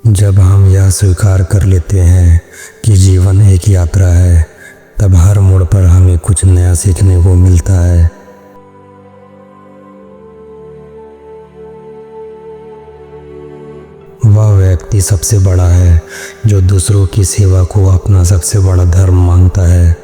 जब हम यह स्वीकार कर लेते हैं कि जीवन एक यात्रा है, तब हर मोड़ पर हमें कुछ नया सीखने को मिलता है। वह व्यक्ति सबसे बड़ा है जो दूसरों की सेवा को अपना सबसे बड़ा धर्म मानता है।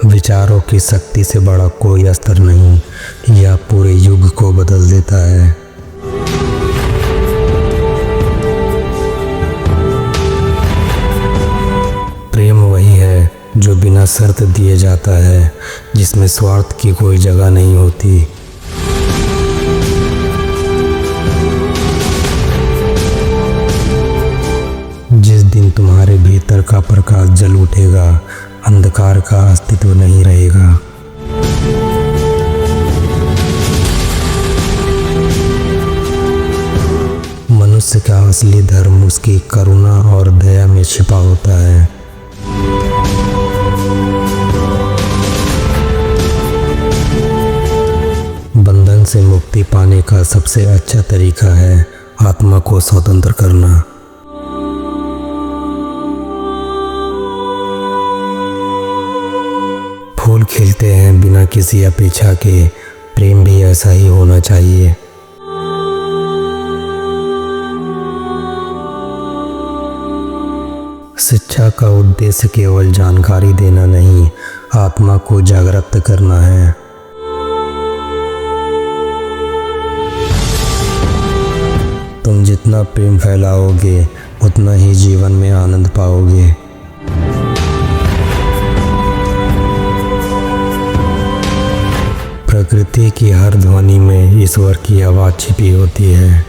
विचारों की शक्ति से बड़ा कोई अस्त्र नहीं, यह पूरे युग को बदल देता है। प्रेम वही है जो बिना शर्त दिए जाता है, जिसमें स्वार्थ की कोई जगह नहीं होती। जिस दिन तुम्हारे भीतर का प्रकाश जल उठेगा, अंधकार का अस्तित्व नहीं रहेगा। मनुष्य का असली धर्म उसकी करुणा और दया में छिपा होता है। बंधन से मुक्ति पाने का सबसे अच्छा तरीका है आत्मा को स्वतंत्र करना। फूल खिलते हैं बिना किसी अपेक्षा के, प्रेम भी ऐसा ही होना चाहिए। शिक्षा का उद्देश्य केवल जानकारी देना नहीं, आत्मा को जागृत करना है। तुम जितना प्रेम फैलाओगे, उतना ही जीवन में आनंद पाओगे। प्रकृति की हर ध्वनि में ईश्वर की आवाज़ छिपी होती है।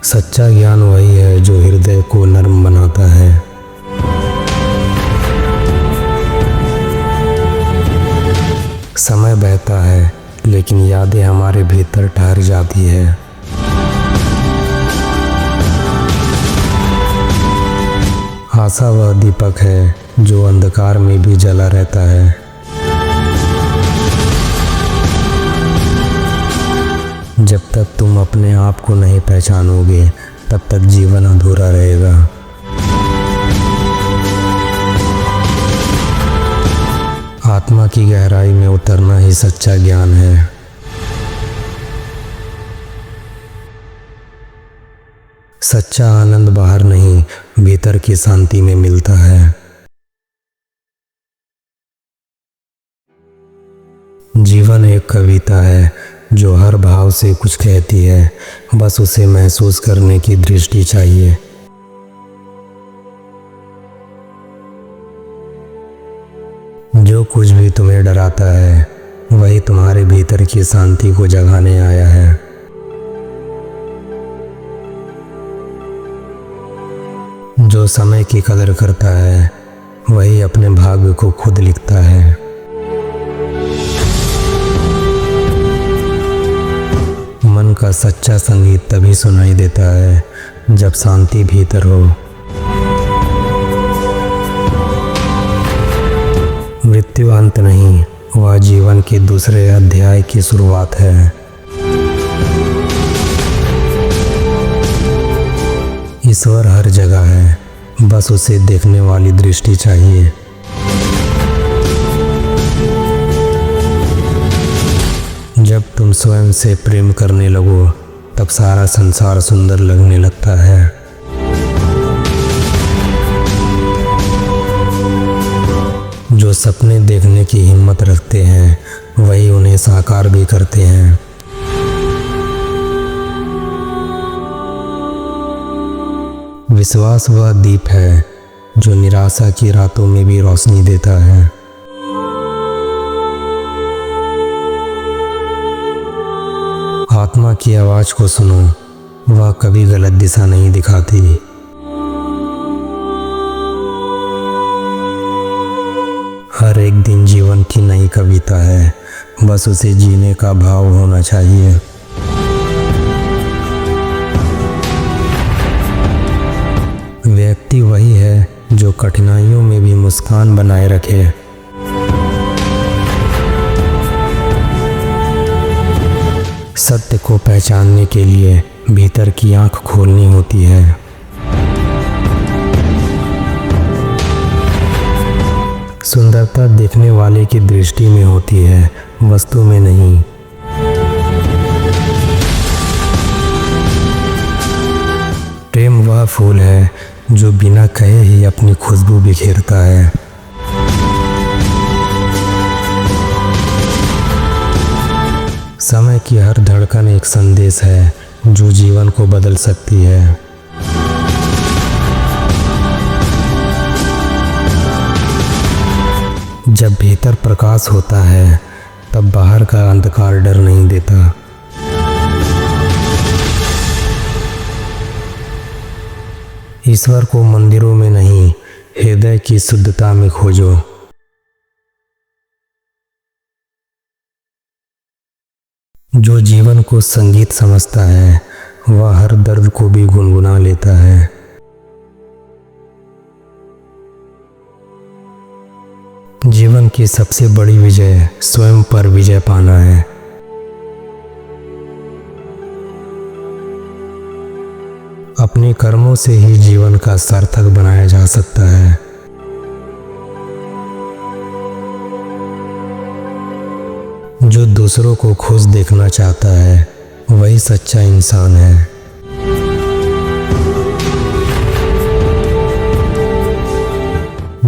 सच्चा ज्ञान वही है जो हृदय को नर्म बनाता है। समय बहता है, लेकिन यादें हमारे भीतर ठहर जाती है। आशा वह दीपक है जो अंधकार में भी जला रहता है। जब तक तुम अपने आप को नहीं पहचानोगे, तब तक जीवन अधूरा रहेगा। आत्मा की गहराई में उतरना ही सच्चा ज्ञान है। सच्चा आनंद बाहर नहीं, भीतर की शांति में मिलता है। जीवन एक कविता है जो हर भाव से कुछ कहती है, बस उसे महसूस करने की दृष्टि चाहिए। जो कुछ भी तुम्हें डराता है, वही तुम्हारे भीतर की शांति को जगाने आया है। जो समय की कदर करता है, वही अपने भाग्य को खुद लिखता है। मन का सच्चा संगीत तभी सुनाई देता है जब शांति भीतर हो। मृत्यु अंत नहीं, वह जीवन के दूसरे अध्याय की शुरुआत है। ईश्वर हर जगह है, बस उसे देखने वाली दृष्टि चाहिए। जब तुम स्वयं से प्रेम करने लगो, तब सारा संसार सुंदर लगने लगता है। जो सपने देखने की हिम्मत रखते हैं, वही उन्हें साकार भी करते हैं। विश्वास वह दीप है जो निराशा की रातों में भी रोशनी देता है। आत्मा की आवाज को सुनो, वह कभी गलत दिशा नहीं दिखाती। हर एक दिन जीवन की नई कविता है, बस उसे जीने का भाव होना चाहिए। व्यक्ति वही है जो कठिनाइयों में भी मुस्कान बनाए रखे। सत्य को पहचानने के लिए भीतर की आंख खोलनी होती है। सुंदरता देखने वाले की दृष्टि में होती है, वस्तु में नहीं। प्रेम वह फूल है जो बिना कहे ही अपनी खुशबू बिखेरता है। समय की हर धड़कन एक संदेश है जो जीवन को बदल सकती है। जब भीतर प्रकाश होता है तब बाहर का अंधकार डर नहीं देता। ईश्वर को मंदिरों में नहीं, हृदय की शुद्धता में खोजो। जो जीवन को संगीत समझता है वह हर दर्द को भी गुनगुना लेता है। जीवन की सबसे बड़ी विजय स्वयं पर विजय पाना है। अपने कर्मों से ही जीवन का सार्थक बनाया जा सकता है। जो दूसरों को खुश देखना चाहता है वही सच्चा इंसान है।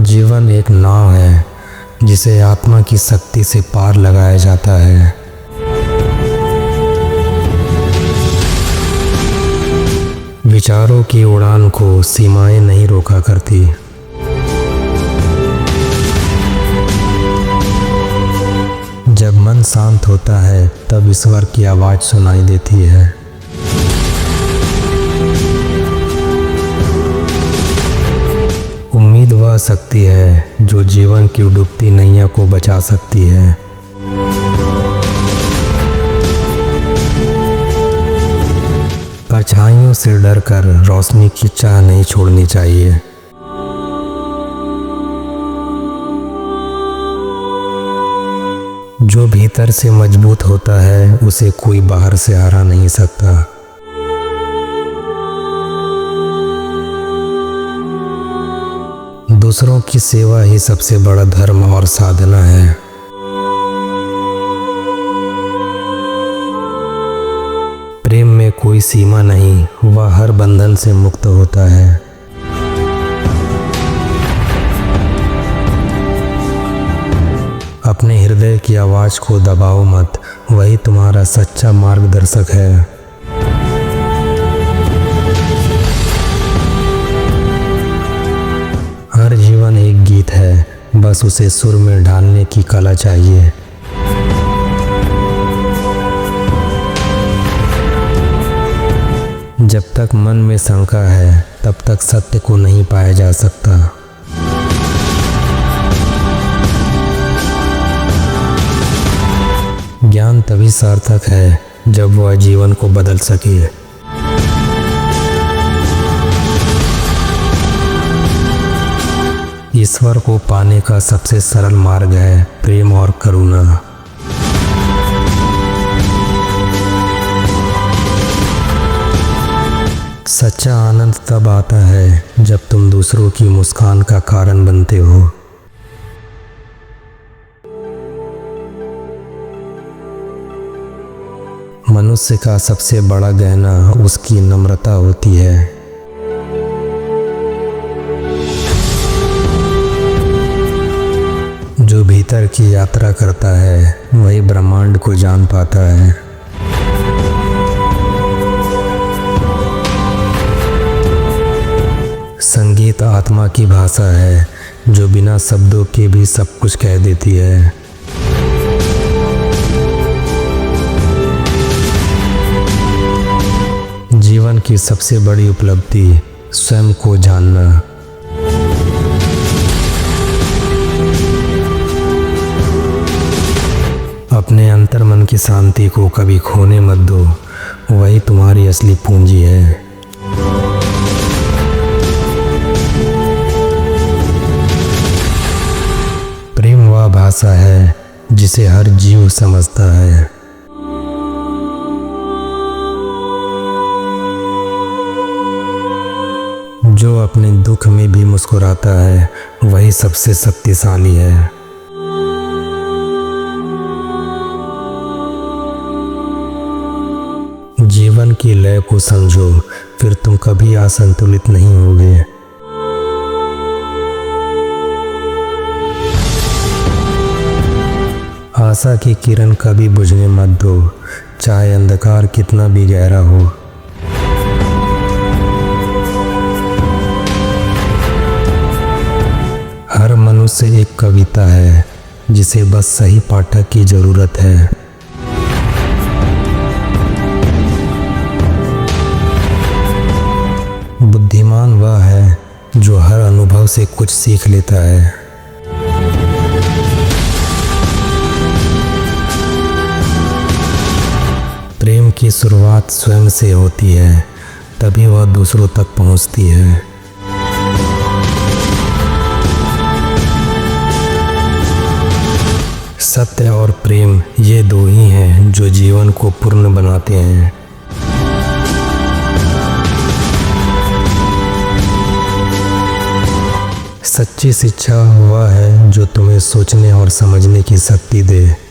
जीवन एक नाव है जिसे आत्मा की शक्ति से पार लगाया जाता है। विचारों की उड़ान को सीमाएं नहीं रोका करती। जब मन शांत होता है तब ईश्वर की आवाज सुनाई देती है। उम्मीद वह शक्ति है जो जीवन की डूबती नैया को बचा सकती है। परछाइयों से डरकर रोशनी की चाह नहीं छोड़नी चाहिए। जो भीतर से मजबूत होता है उसे कोई बाहर से हरा नहीं सकता। दूसरों की सेवा ही सबसे बड़ा धर्म और साधना है। प्रेम में कोई सीमा नहीं, वह हर बंधन से मुक्त होता है। अपने हृदय की आवाज को दबाओ मत, वही तुम्हारा सच्चा मार्गदर्शक है। हर जीवन एक गीत है, बस उसे सुर में ढालने की कला चाहिए। जब तक मन में शंका है तब तक सत्य को नहीं पाया जा सकता। ज्ञान तभी सार्थक है जब वह जीवन को बदल सके। ईश्वर को पाने का सबसे सरल मार्ग है प्रेम और करुणा। सच्चा आनंद तब आता है जब तुम दूसरों की मुस्कान का कारण बनते हो। मनुष्य का सबसे बड़ा गहना उसकी नम्रता होती है। जो भीतर की यात्रा करता है वही ब्रह्मांड को जान पाता है। संगीत आत्मा की भाषा है जो बिना शब्दों के भी सब कुछ कह देती है। जीवन की सबसे बड़ी उपलब्धि स्वयं को जानना। अपने अंतर्मन की शांति को कभी खोने मत दो, वही तुम्हारी असली पूंजी है। आशा है जिसे हर जीव समझता है। जो अपने दुख में भी मुस्कुराता है वही सबसे शक्तिशाली है। जीवन की लय को समझो, फिर तुम कभी असंतुलित नहीं होगे। आशा की किरण कभी बुझने मत दो, चाहे अंधकार कितना भी गहरा हो। हर मनुष्य एक कविता है जिसे बस सही पाठक की जरूरत है। बुद्धिमान वह है जो हर अनुभव से कुछ सीख लेता है। प्रेम की शुरुआत स्वयं से होती है, तभी वह दूसरों तक पहुंचती है। सत्य और प्रेम ये दो ही हैं जो जीवन को पूर्ण बनाते हैं। सच्ची शिक्षा वह है जो तुम्हें सोचने और समझने की शक्ति दे।